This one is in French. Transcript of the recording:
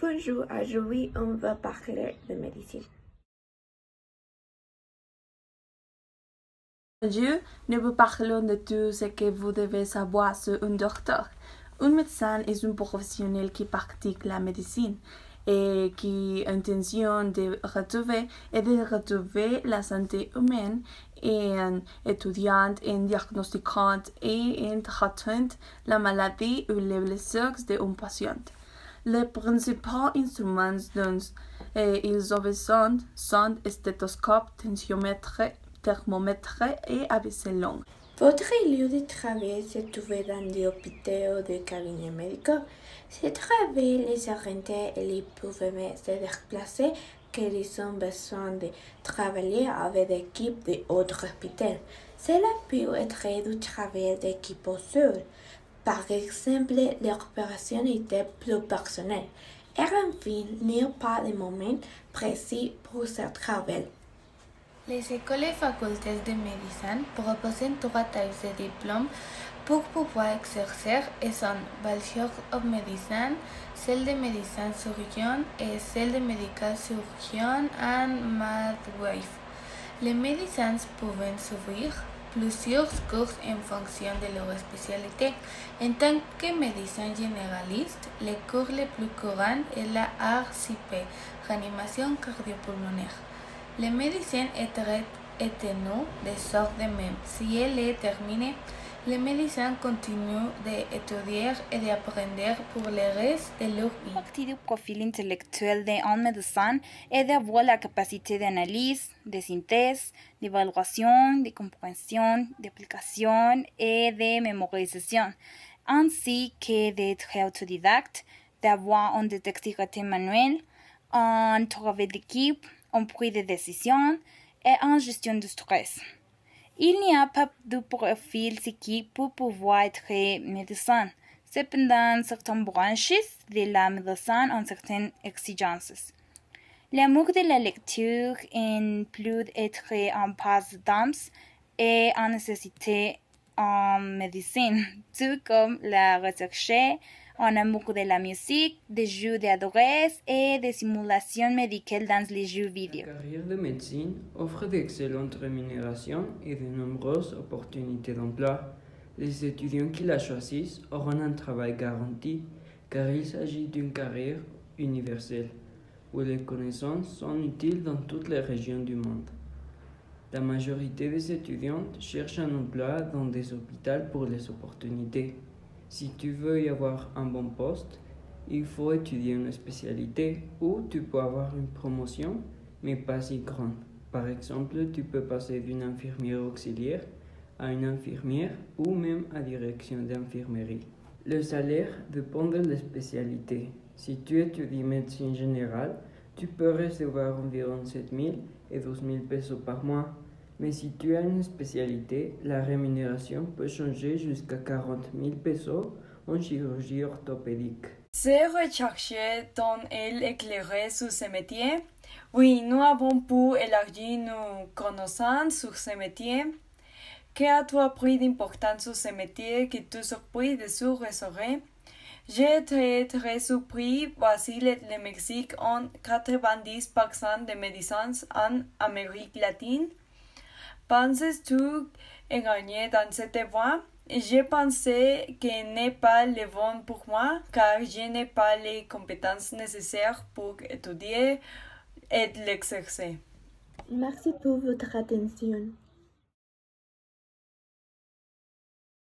Bonjour, aujourd'hui on va parler de médecine. Aujourd'hui, nous parlons de tout ce que vous devez savoir sur un docteur. Un médecin est un professionnel qui pratique la médecine et qui a l'intention de retrouver la santé humaine en étudiant, en diagnostiquant et en traitant la maladie ou les blessures d'un patient. Les principaux instruments dont ils ont besoin sont stéthoscope, tensiomètre, thermomètre et aviseur long. Votre lieu de travail se trouve dans des hôpitaux ou des cabinets médicaux. Ce travail les orientés et les peuvent se déplacer car ils ont besoin de travailler avec des équipes d'autres hôpitaux. Cela peut être du travail d'équipe au sol. Par exemple, l'opération était plus personnelle. Et enfin, il n'y a pas de moment précis pour ce travail. Les écoles et facultés de médecine proposent trois types de diplômes pour pouvoir exercer et sont Bachelor of Medicine, celle de médecin chirurgien et celle de medical surgeon and midwife. Les médecins peuvent suivre plusieurs cours en fonction de leur spécialité. En tant que médecin généraliste, le cours le plus courant est la RCP, réanimation cardiopulmonaire. La médecine est éternelle de sorte de même. Si elle est terminée, les médecins continuent d'étudier et d'apprendre pour le reste de leur vie. La partie du profil intellectuel d'un médecin est d'avoir la capacité d'analyse, de synthèse, d'évaluation, de compréhension, d'application et de mémorisation, ainsi que d'être autodidacte, d'avoir un détective manuel, un travail d'équipe, en prise de décision et en gestion du stress. Il n'y a pas de profil typique pour pouvoir être médecin. Cependant, certaines branches de la médecine ont certaines exigences. L'amour de la lecture implique être en passe d'âmes et en nécessité en médecine, tout comme la recherche, un amour de la musique, des jeux d'adresse et des simulations médicales dans les jeux vidéo. La carrière de médecine offre d'excellentes rémunérations et de nombreuses opportunités d'emploi. Les étudiants qui la choisissent auront un travail garanti car il s'agit d'une carrière universelle où les connaissances sont utiles dans toutes les régions du monde. La majorité des étudiants cherchent un emploi dans des hôpitaux pour les opportunités. Si tu veux y avoir un bon poste, il faut étudier une spécialité ou tu peux avoir une promotion, mais pas si grande. Par exemple, tu peux passer d'une infirmière auxiliaire à une infirmière ou même à direction d'infirmerie. Le salaire dépend de la spécialité. Si tu étudies médecine générale, tu peux recevoir environ 7 000 et 12 000 pesos par mois. Mais si tu as une spécialité, la rémunération peut changer jusqu'à 40 000 pesos en chirurgie orthopédique. C'est recherché dans elle éclairer sur ce métier. Oui, nous avons pu élargir nos connaissances sur ce métier. Qu'a-t-il appris d'important sur ce métier que tu surpris de ce ressort? J'ai été très surpris. Voici le Mexique en 90% de médecins en Amérique latine. Penses-tu gagner dans cette voie? Je pensais que n'est pas le bon pour moi car je n'ai pas les compétences nécessaires pour étudier et l'exercer. Merci pour votre attention.